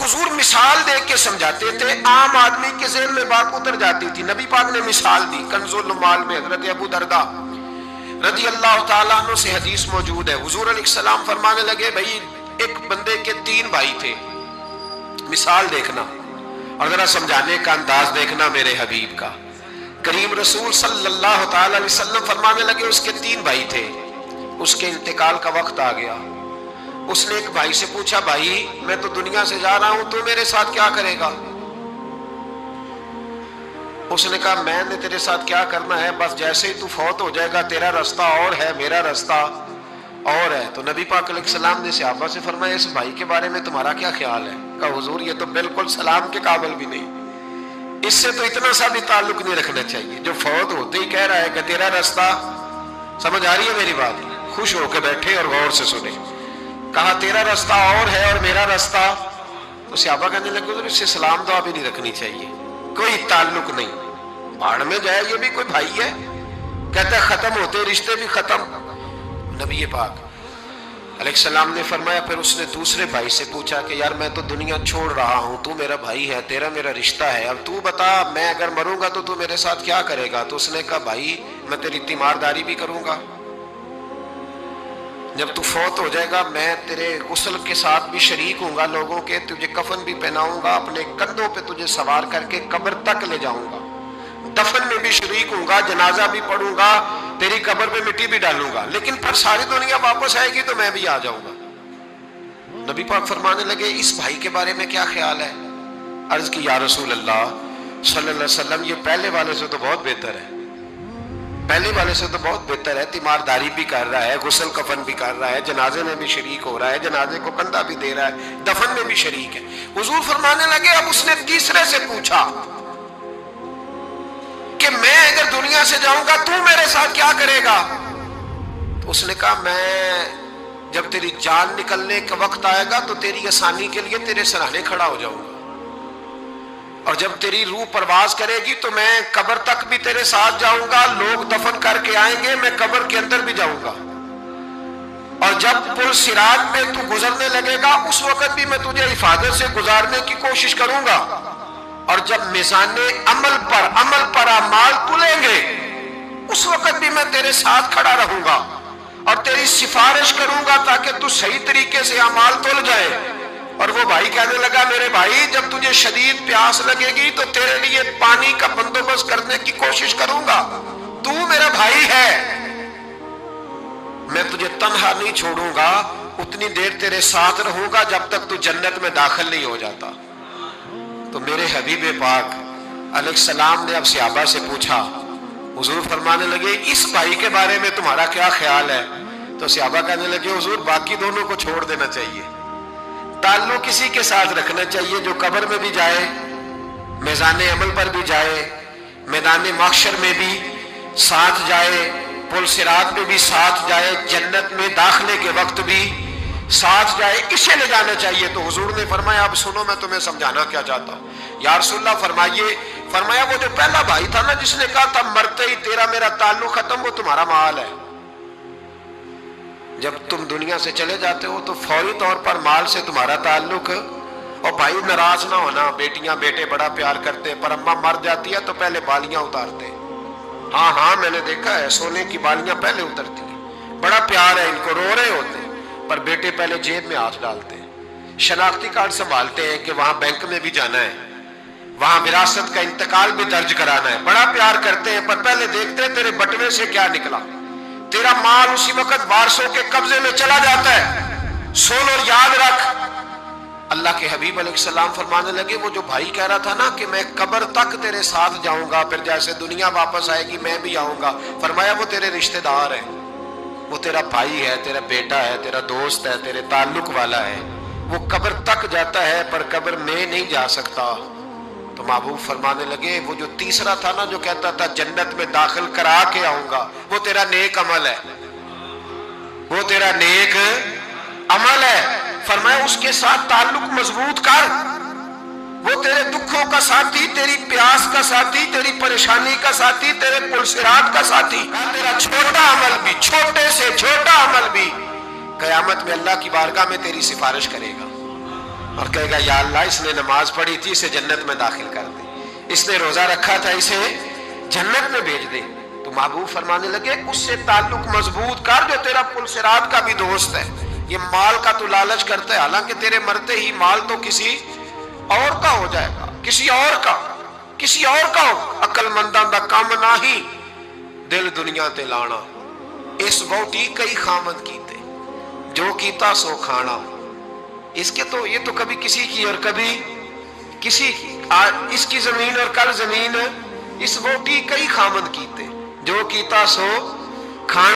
حضور مثال دے کے سمجھاتے تھے، عام آدمی کے ذہن میں بات اتر جاتی تھی، نبی پاک نے مثال دی۔ کنز المال میں حضرت ابو درداء رضی اللہ تعالیٰ عنہ سے حدیث موجود ہے، حضور علیہ السلام فرمانے لگے بھائی ایک بندے کے 3 بھائی تھے، مثال دیکھنا اور ذرا سمجھانے کا انداز دیکھنا میرے حبیب کا۔ کریم رسول صلی اللہ تعالیٰ علیہ وسلم فرمانے لگے اس کے 3 بھائی تھے، اس کے انتقال کا وقت آ گیا۔ اس نے ایک بھائی سے پوچھا بھائی میں تو دنیا سے جا رہا ہوں، تو میرے ساتھ کیا کرے گا؟ اس نے کہا میں نے تیرے ساتھ کیا کرنا ہے، بس جیسے ہی تو فوت ہو جائے گا تیرا رستہ اور ہے میرا رستہ اور ہے۔ تو نبی پاک علیہ السلام نے صحابہ سے فرمایا اس بھائی کے بارے میں تمہارا کیا خیال ہے؟ کہا حضور یہ تو بالکل سلام کے قابل بھی نہیں، اس سے تو اتنا سا بھی تعلق نہیں رکھنا چاہیے، جو فوت ہوتے ہی کہہ رہا ہے کہ تیرا رستہ۔ سمجھ آ رہی ہے میری بات؟ خوش ہو کے بیٹھے اور غور سے سنے۔ کہا تیرا رستہ اور ہے اور میرا رستہ، تو صحابہ کہنے لگے حضور اس سے سلام دعا بھی نہیں رکھنی چاہیے، کوئی تعلق نہیں، بھاڑ میں جائے یہ بھی کوئی بھائی ہے؟ کہتا ہے ختم ہوتے رشتے بھی ختم۔ نبی پاک علیہ السلام نے فرمایا، پھر اس نے دوسرے بھائی سے پوچھا کہ یار میں تو دنیا چھوڑ رہا ہوں، تو میرا بھائی ہے، تیرا میرا رشتہ ہے، اب تو بتا میں اگر مروں گا تو میرے ساتھ کیا کرے گا؟ تو اس نے کہا بھائی میں تیری تیمارداری بھی کروں گا، جب تو فوت ہو جائے گا میں تیرے غسل کے ساتھ بھی شریک ہوں گا، لوگوں کے تجھے کفن بھی پہناؤں گا، اپنے کندھوں پہ تجھے سوار کر کے قبر تک لے جاؤں گا، دفن میں بھی شریک ہوں گا، جنازہ بھی پڑھوں گا، تیری قبر پہ مٹی بھی ڈالوں گا، لیکن پھر ساری دنیا واپس آئے گی تو میں بھی آ جاؤں گا۔ نبی پاک فرمانے لگے اس بھائی کے بارے میں کیا خیال ہے؟ عرض کی یا رسول اللہ صلی اللہ علیہ وسلم یہ پہلے والے سے تو بہت بہتر ہے، پہلے والے سے تو بہت بہتر ہے، تیمارداری بھی کر رہا ہے، غسل کفن بھی کر رہا ہے، جنازے میں بھی شریک ہو رہا ہے، جنازے کو کندھا بھی دے رہا ہے، دفن میں بھی شریک ہے۔ حضور فرمانے لگے اب اس نے تیسرے سے پوچھا کہ میں اگر دنیا سے جاؤں گا تو میرے ساتھ کیا کرے گا؟ تو اس نے کہا میں جب تیری جان نکلنے کا وقت آئے گا تو تیری آسانی کے لیے تیرے سرانے کھڑا ہو جاؤں گا، اور جب تیری روح پرواز کرے گی تو میں قبر تک بھی تیرے ساتھ جاؤں گا، لوگ دفن کر کے آئیں گے، میں قبر کے اندر بھی جاؤں گا، اور جب پل صراط پہ تو گزرنے لگے گا اس وقت بھی میں تجھے حفاظت سے گزارنے کی کوشش کروں گا، اور جب میزان عمل پر اعمال تلیں گے اس وقت بھی میں تیرے ساتھ کھڑا رہوں گا اور تیری سفارش کروں گا تاکہ تو صحیح طریقے سے اعمال تل جائے۔ اور وہ بھائی کہنے لگا میرے بھائی جب تجھے شدید پیاس لگے گی تو تیرے لیے پانی کا بندوبست کرنے کی کوشش کروں گا، تو میرا بھائی ہے، میں تجھے تنہا نہیں چھوڑوں گا، اتنی دیر تیرے ساتھ رہوں گا جب تک تو جنت میں داخل نہیں ہو جاتا۔ تو میرے حبیب پاک علیہ السلام نے اب صحابہ سے پوچھا، حضور فرمانے لگے اس بھائی کے بارے میں تمہارا کیا خیال ہے؟ تو صحابہ کہنے لگے حضور باقی دونوں کو چھوڑ دینا چاہیے، تعلق کسی کے ساتھ رکھنا چاہیے جو قبر میں بھی جائے، میزان عمل پر بھی جائے، میدان محشر میں بھی ساتھ جائے، پل صراط میں بھی ساتھ جائے، جنت میں داخلے کے وقت بھی ساتھ جائے، اسے لے جانا چاہیے۔ تو حضور نے فرمایا اب سنو میں تمہیں سمجھانا کیا چاہتا ہوں۔ یا رسول اللہ فرمائیے، فرمایا وہ جو پہلا بھائی تھا نا جس نے کہا تھا مرتے ہی تیرا میرا تعلق ختم، وہ تمہارا مال ہے، جب تم دنیا سے چلے جاتے ہو تو فوری طور پر مال سے تمہارا تعلق۔ اور بھائی ناراض نہ ہونا، بیٹیاں بیٹے بڑا پیار کرتے پر اماں مر جاتی ہے تو پہلے بالیاں اتارتے، ہاں میں نے دیکھا ہے سونے کی بالیاں پہلے اترتی ہیں، بڑا پیار ہے ان کو، رو رہے ہوتے پر بیٹے پہلے جیب میں ہاتھ ڈالتے ہیں، شناختی کارڈ سنبھالتے ہیں کہ وہاں بینک میں بھی جانا ہے، وہاں وراثت کا انتقال بھی درج کرانا ہے، بڑا پیار کرتے ہیں پر پہلے دیکھتے ہیں تیرے بٹوے سے کیا نکلا، تیرا مال اسی وقت وارثوں کے قبضے میں چلا جاتا ہے، سن اور یاد رکھ۔ اللہ کے حبیب علیہ السلام فرمانے لگے وہ جو بھائی کہہ رہا تھا نا کہ میں قبر تک تیرے ساتھ جاؤں گا، پھر جیسے دنیا واپس آئے گی میں بھی آؤں گا، فرمایا وہ تیرے رشتہ دار ہے، وہ تیرا بھائی ہے، تیرا بیٹا ہے، تیرا دوست ہے، تیرے تعلق والا ہے، وہ قبر تک جاتا ہے پر قبر میں نہیں جا سکتا۔ تو محبوب فرمانے لگے وہ جو تیسرا تھا نا جو کہتا تھا جنت میں داخل کرا کے آؤں گا، وہ تیرا نیک عمل ہے، وہ تیرا نیک عمل ہے، فرمایا اس کے ساتھ تعلق مضبوط کر، وہ تیرے دکھوں کا ساتھی، تیری پیاس کا ساتھی، تیری پریشانی کا ساتھی، تیرے پل صراط کا ساتھی، تیرا چھوٹا عمل بھی، چھوٹے سے چھوٹا عمل بھی قیامت میں اللہ کی بارگاہ میں تیری سفارش کرے گا۔ اور کہے گا یا اللہ اس نے نماز پڑھی تھی اسے جنت میں داخل کر دے، اس نے روزہ رکھا تھا اسے جنت میں بھیج دے۔ تو محبوب فرمانے لگے اس سے تعلق مضبوط کر جو تیرا پل صراط کا بھی دوست ہے۔ یہ مال کا تو لالچ کرتا ہے، حالانکہ تیرے مرتے ہی مال تو کسی اور کا ہو جائے گا، کسی اور کا ہو۔ عقل منداں دا کام نہیں دل دنیا تے لانا، اس بوٹی کئی خامد کیتے جو کیتا سو کھانا۔ اس کے تو یہ تو کبھی کسی کی اور کبھی کسی کی، اس کی زمین اور کل زمین، اس بوٹی کئی خامد کیتے جو کیتا سو کھانا۔